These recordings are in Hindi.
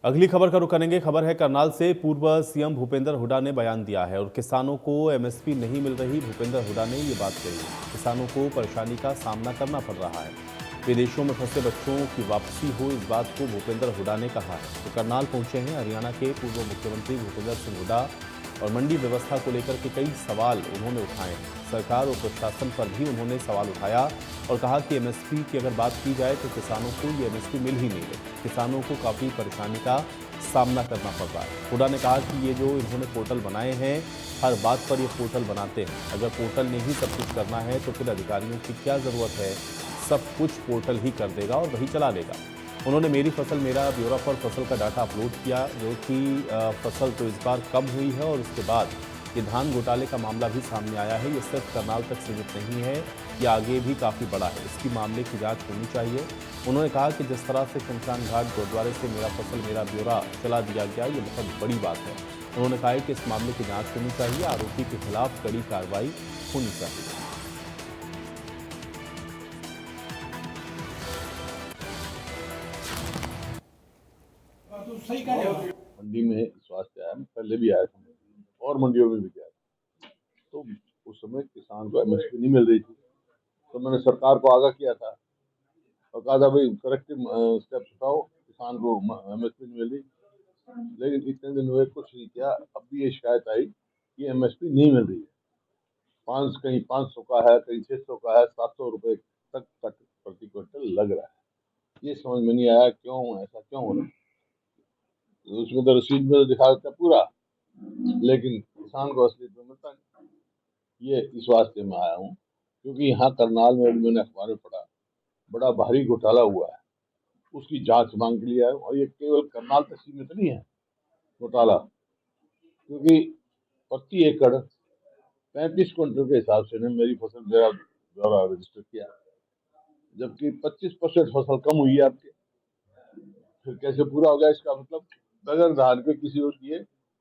अगली खबर का रुख करेंगे। खबर है करनाल से। पूर्व सीएम भूपेंद्र हुड्डा ने बयान दिया है और किसानों को एमएसपी नहीं मिल रही। भूपेंद्र हुड्डा ने ये बात कही है। किसानों को परेशानी का सामना करना पड़ रहा है। विदेशों में फंसे बच्चों की वापसी हो, इस बात को भूपेंद्र हुड्डा ने कहा है। तो करनाल पहुंचे हैं हरियाणा के पूर्व मुख्यमंत्री भूपेंद्र सिंह हुड्डा और मंडी व्यवस्था को लेकर के कई सवाल उन्होंने उठाए हैं। सरकार और प्रशासन पर भी उन्होंने सवाल उठाया और कहा कि एमएसपी की अगर बात की जाए तो किसानों को ये एमएसपी मिल ही नहीं रही। किसानों को काफ़ी परेशानी का सामना करना पड़ रहा है। हुड्डा ने कहा कि ये जो इन्होंने पोर्टल बनाए हैं, हर बात पर ये पोर्टल बनाते हैं। अगर पोर्टल ने ही सब कुछ करना है तो फिर अधिकारियों की क्या ज़रूरत है। सब कुछ पोर्टल ही कर देगा और वही चला लेगा। उन्होंने मेरी फसल मेरा ब्यौरा पर फसल का डाटा अपलोड किया, जो कि फसल तो इस बार कम हुई है और उसके बाद ये धान घोटाले का मामला भी सामने आया है। ये सिर्फ करनाल तक सीमित नहीं है, ये आगे भी काफ़ी बड़ा है। इसकी मामले की जांच होनी चाहिए। उन्होंने कहा कि जिस तरह से शमशान घाट गुरुद्वारे से मेरा फसल मेरा ब्यौरा चला दिया गया, ये बहुत बड़ी बात है। उन्होंने कहा कि इस मामले की जाँच होनी चाहिए, आरोपी के खिलाफ कड़ी कार्रवाई होनी चाहिए। मंडी में स्वास्थ्य आया, पहले भी आया था और मंडियों में भी गया था। तो उस समय किसान को एमएसपी नहीं मिल रही थी, तो मैंने सरकार को आगाह किया था और कहा था भाई करेक्टिव स्टेप्स उठाओ, किसान को एमएसपी नहीं मिल रही। लेकिन इतने दिन हुए कुछ नहीं किया। अब भी ये शिकायत आई कि एमएसपी नहीं मिल रही है। कहीं 500 का है, कहीं 600 का है, 700 रुपए तक प्रति क्विंटल लग रहा है। ये समझ में नहीं आया क्यों ऐसा क्यों हो रहा है। उसमें तो रसीद में तो दिखा देता पूरा, लेकिन किसान को असली तो मिलता नहीं। ये इस वास्ते में आया हूँ क्योंकि यहाँ करनाल में मैंने अखबार में पढ़ा बड़ा भारी घोटाला हुआ है, उसकी जांच मांग के लिए आया हूँ। और ये केवल करनाल तक सीमित नहीं है घोटाला, क्योंकि प्रति एकड़ 35 क्विंटल के हिसाब से ने मेरी फसल मेरा ब्यौरा रजिस्टर किया, जबकि 25% फसल कम हुई है आपके। फिर कैसे पूरा हो गया इसका मतलब? बगैर धान के किसी और किए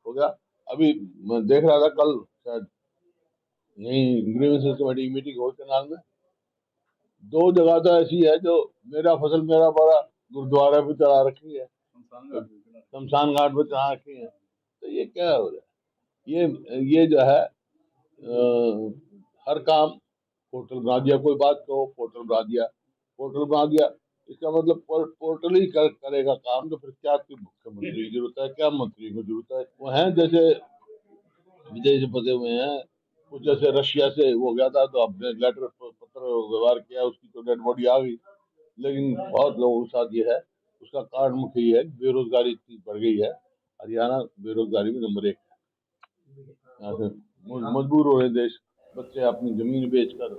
हो गया। अभी मैं देख रहा था कल शायद यही ग्रीवेंसेस कमेटी की मीटिंग हो करनाल में, 2 जगह तो ऐसी है जो मेरा फसल मेरा बड़ा गुरुद्वारा पे चढ़ा रखी है, शमशान घाट पे चढ़ा रखी है। तो ये क्या हो रहा है? ये जो है हर काम पोर्टल बना दिया। कोई बात कहो पोर्टल बना दिया, पोर्टल बना दिया। इसका मतलब पोर्टल ही करेगा काम, तो फिर क्या मुख्यमंत्री की जरूरत है, क्या मंत्री की जरूरत है? वो है जैसे विदेश में फंसे हुए हैं। कुछ जैसे रशिया से हो गया था तो हमने लेटर पत्र व्यवहार किया, उसकी तो डेड बॉडी आ गई। लेकिन बहुत लोगों के साथ ये है, उसका कारण मुख्य ये है कि बेरोजगारी इतनी बढ़ गई है। हरियाणा बेरोजगारी में नंबर 1 है। यहाँ से मजबूर हो रहे देश, बच्चे अपनी जमीन बेचकर